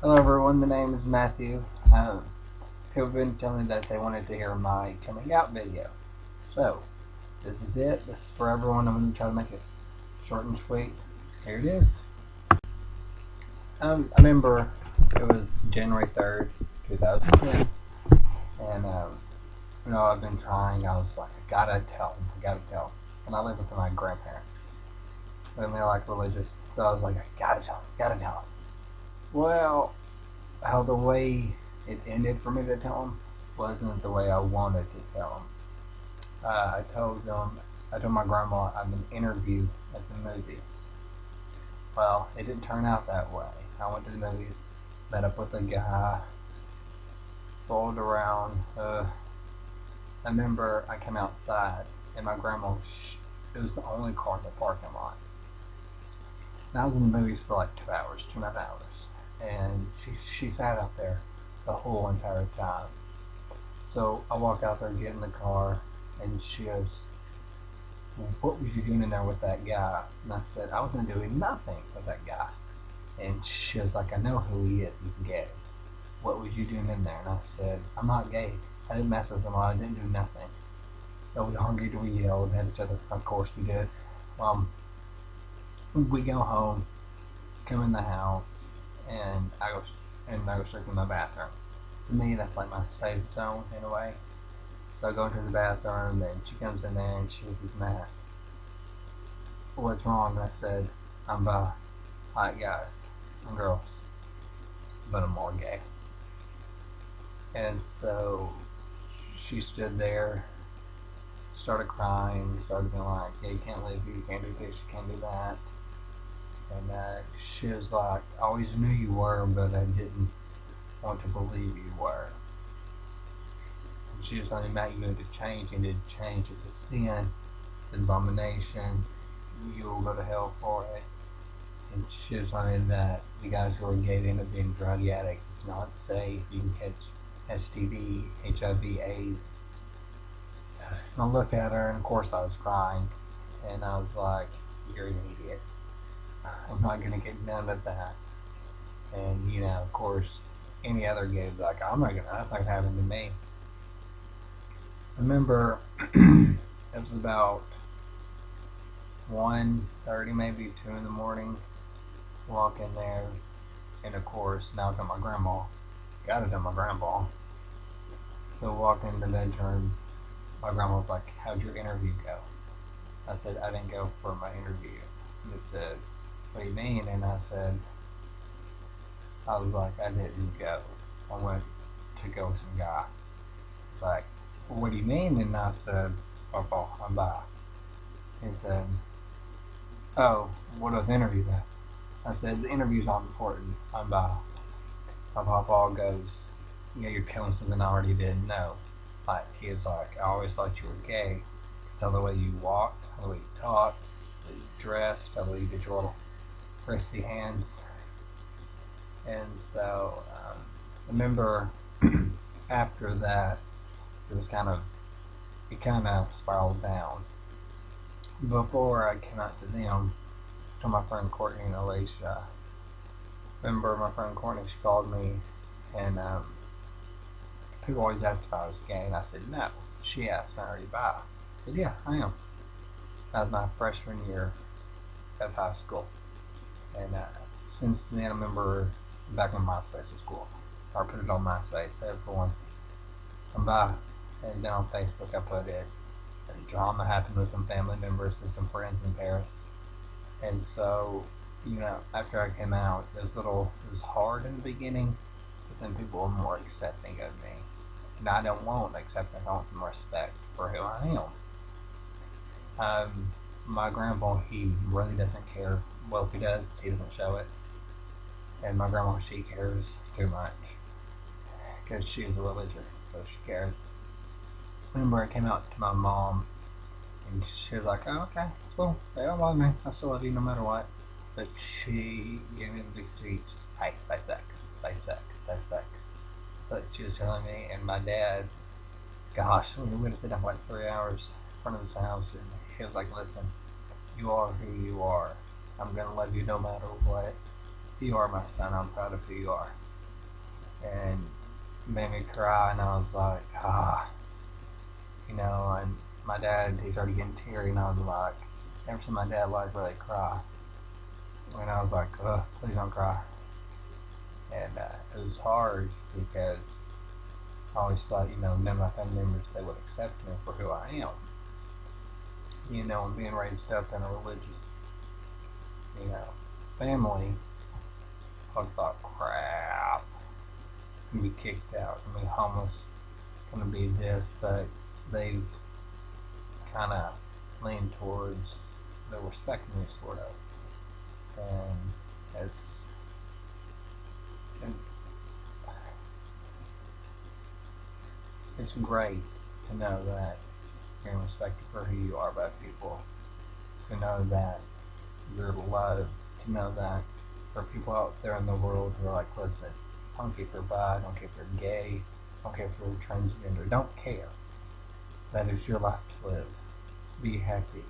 Hello everyone, my name is Matthew. People have been telling me that they wanted to hear my coming out video. So, this is it. This is for everyone. I'm going to try to make it short and sweet. Here it is. I remember it was January 3rd, 2010. And, I've been trying. I was like, I gotta tell them. And I live with my grandparents. And they're like religious. So I was like, I gotta tell them. Well, how the way it ended for me to tell them wasn't the way I wanted to tell them. I told my grandma I'm an interview at the movies. Well, it didn't turn out that way. I went to the movies, met up with a guy, rolled around. I remember I came outside and my grandma, it was the only car in the parking lot. And I was in the movies for like 2 hours, 2.5 hours. And she sat out there the whole entire time. So I walk out there, get in the car, and she goes, "What was you doing in there with that guy?" And I said, "I wasn't doing nothing with that guy." And she was like, "I know who he is. He's gay. What was you doing in there?" And I said, "I'm not gay. I didn't mess with him. I didn't do nothing." So we argued, we yelled at each other. Of course we did. We go home, come in the house, and I go straight to my bathroom. To me, that's like my safe zone in a way. So I go into the bathroom, and she comes in there, and she was mad. "What's wrong?" And I said, "I'm bi. I like guys and girls, but I'm more gay." And so she stood there, started crying, started being like, "Yeah, you can't live here, you can't do this, you can't do that." And she was like, "I always knew you were, but I didn't want to believe you were." And she was telling me, "Matt, you need to change. You need to change. It's a sin. It's an abomination. You'll go to hell for it." And she was telling me that the guys who are gay end up being drug addicts. It's not safe. You can catch STD, HIV, AIDS. And I looked at her, and of course I was crying. And I was like, "You're an idiot. I'm not going to get none of that." And, of course, any other gay would be like, that's not going to happen to me. So I remember it was about 1:30, maybe 2 in the morning. Walk in there, and of course, now it's at my grandma. Gotta tell my grandpa. So walk in the bedroom. My grandma was like, "How'd your interview go?" I said, "I didn't go for my interview." And they said, "What do you mean?" And I was like, "I didn't go. I went to go with some guy." He's like, "Well, what do you mean?" And I said, "Papa, I'm bi." He said, "Oh, what was the interview then?" I said, "The interview's not important. I'm bi." My papa goes, "You're telling something I already didn't know." Like, he was like, "I always thought you were gay. So the way you walked, the way you talked, the way you dressed, the way you did your little prissy hands." And so I remember after that, it kind of spiraled down. Before I came out to them, to my friend Courtney and Alicia. Remember my friend Courtney? She called me, and people always asked if I was gay, and I said no. She asked, "Are you bi?" I said, "Yeah, I am." That was my freshman year of high school, and since then, I remember back when MySpace was cool. I put it on MySpace. Everyone, "I'm bi," and then on Facebook, I put it. And drama happened with some family members and some friends in Paris, and so after I came out, it was hard in the beginning, but then people were more accepting of me. And I don't want acceptance, I want some respect for who I am. My grandpa, he really doesn't care. Well, if he does, he doesn't show it. And my grandma, she cares too much because she's religious, so she cares. Remember, I came out to my mom, and she was like, "Oh, okay, it's cool. They don't love me. I still love you no matter what." But she gave me the big speech. "Hey, safe sex, safe sex, safe sex." But she was telling me, and my dad, gosh, we went to sit down for like 3 hours in front of his house, and he was like, "Listen, you are who you are. I'm gonna love you no matter what. You are my son. I'm proud of who you are." and made me cry, and I was like, and my dad, he's already getting teary, and I was like, never seen my dad like really cry, and I was like, please don't cry, and it was hard because I always thought, none of my family members, they would accept me for who I am, and being raised up in a religious, family, I thought, crap, I'm gonna be kicked out, I'm gonna be homeless, gonna be this, but they've kind of leaned towards the respecting me, sort of, and it's it's great to know that you're respected for who you are by people, to know that you're loved, to know that there are people out there in the world who are like, listen, I don't care if you're bi, I don't care if you're gay, I don't care if you're transgender, don't care. That is your life to live. Be happy.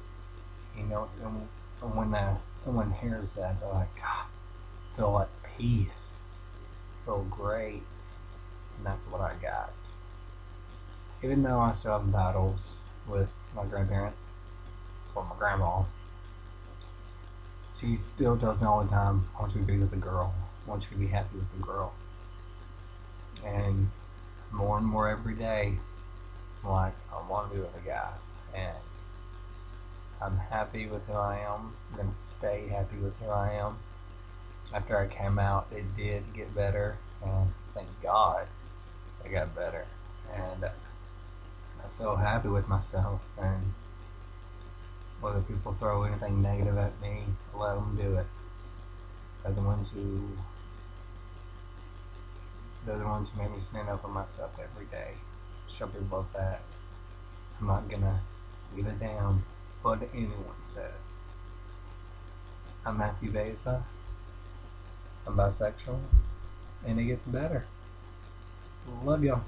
And when someone hears that, they're like, God, feel at peace, feel great, and that's what I got. Even though I still have battles with my grandparents, or my grandma, she still tells me all the time, I want you to be with a girl, I want you to be happy with a girl. And more every day, I'm like, I want to be with a guy, and I'm happy with who I am. I'm going to stay happy with who I am. After I came out, it did get better, and thank God it got better. And I feel happy with myself, and whether people throw anything negative at me, let them do it. They're the ones who make me stand up for myself every day. Show people that I'm not gonna give a damn what anyone says. I'm Matthew Beza. I'm bisexual, and it gets better. Love y'all.